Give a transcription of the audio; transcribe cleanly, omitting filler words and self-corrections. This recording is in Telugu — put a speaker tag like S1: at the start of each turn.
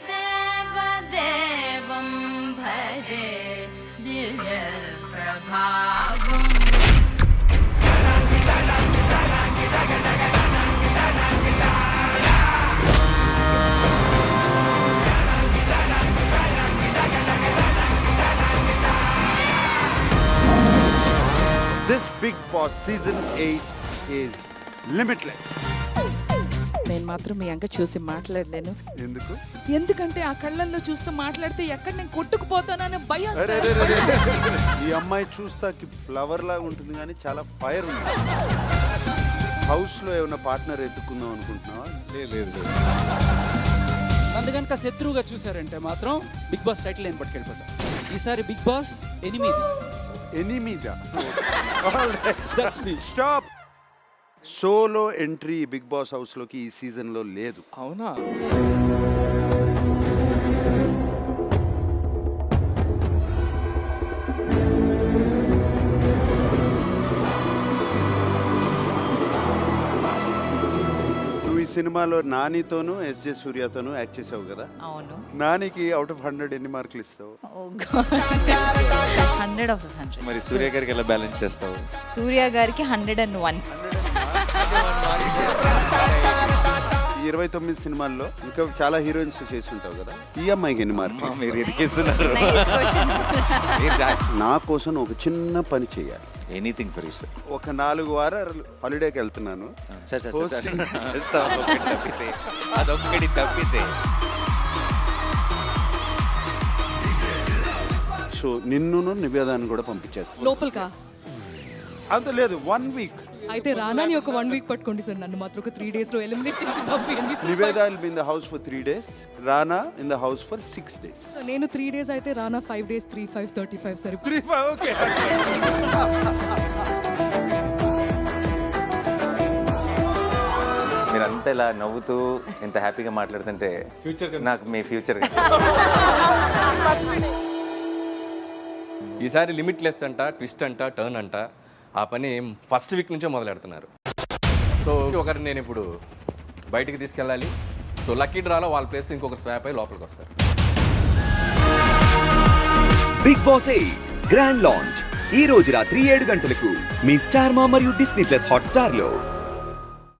S1: దేవదేవం భజే దివ్య ప్రభావం.
S2: This Big Boss Season 8 is limitless.
S3: నేను మాత్రం మీ అంక చూసి మాట్లాడలేను.
S2: ఎందుకు?
S3: ఎందుకంటే ఆ కళ్ళల్లో చూస్తూ మాట్లాడితే ఎక్కడ నేను కొట్టుకుపోతానని భయం
S2: అరే,
S3: సార్.
S2: అరే, అరే, అరే. ఈ అమ్మాయి చూస్తాకి ఫ్లవర్ లాగా ఉంటుంది కానీ చాలా ఫైర్ ఉంది. హౌస్ లో ఏమైనా పార్ట్నర్ ఎత్తుకుందాం అనుకుంటున్నావా?
S4: లేదు నన్ను కనుక శత్రువుగా చూసారంటే మాత్రం బిగ్ బాస్ టైటిల్ నేను పట్టుకెళ్ళిపోతాను. ఈసారి బిగ్ బాస్ 8.
S2: ఎనిమిదా?
S4: That's me.
S2: Stop. Solo entry Bigg Boss house లోకి ఈ సీజన్ లో లేదు.
S4: అవునా?
S2: నువ్వు ఈ సినిమాలో నానితోనూ ఎస్జే సూర్యతోనూ యాక్ట్ చేసావు కదా?
S1: అవును.
S2: నానికి అవుట్ ఆఫ్ 100 ఎన్ని మార్కులు ఇస్తావు?
S1: 100 of 100.
S5: మరి సూర్య గారికి ఎలా బ్యాలెన్స్ చేస్తావు?
S1: సూర్య గారికి 101.
S2: ఈ 29 సినిమాల్లో ఇంకా చాలా హీరోయిన్స్ చేసి ఉంటావు కదా, ఈ అమ్మాయికి ఎన్ని మార్కులు?
S5: మీరు ఇరికిస్తున్నారు.
S1: Nice questions.
S2: నా కోసం ఒక చిన్న పని చేయాలి.
S5: Anything for you sir.
S2: ఒక 4 వారాలు హాలిడేకి వెళ్తున్నాను.
S5: సార్
S2: Hosting చేస్తావా?
S5: అదొక్కటి తప్పితే
S2: సో నిన్ను నివేదాన్ని కూడా పంపించేస్తాను.
S3: లోపలికా?
S2: అంత లేదు, 1 వీక్.
S3: అయితే రానాని ఒక 1 వీక్ పట్టుకోండి సార్. నన్ను మాత్రం ఒక 3 days లో ఎలిమినేట్ చేసి పంపించండి.
S2: Niveda will be in the house for 3 days, Rana in the house for 6 days.
S3: So నేను 3 days అయితే రానా 5 days, 3, 5, 35 సరే.
S2: 3, 5 ఓకే.
S5: మీరంతా ఇలా నవ్వుతూ ఇంత హ్యాపీగా మాట్లాడుతుంటే నాకు మీ ఫ్యూచర్
S6: ఈసారి లిమిట్లెస్ అంట, ట్విస్ట్ అంట, టర్న్ అంట, ఆ పని ఫస్ట్ వీక్ నుంచే మొదలెడుతున్నారు. సో ఒకరిని నేను ఇప్పుడు బయటికి తీసుకెళ్ళాలి. సో లక్కీ డ్రాలో వాళ్ళ ప్లేస్లో ఇంకొకరు స్వాప్ అయి లోపలికి వస్తారు.
S7: బిగ్ బాస్ 8 గ్రాండ్ లాంచ్ ఈ రోజు రాత్రి 7 గంటలకు మీ స్టార్ మా మరియు డిస్నీ ప్లస్ హాట్ స్టార్ లో.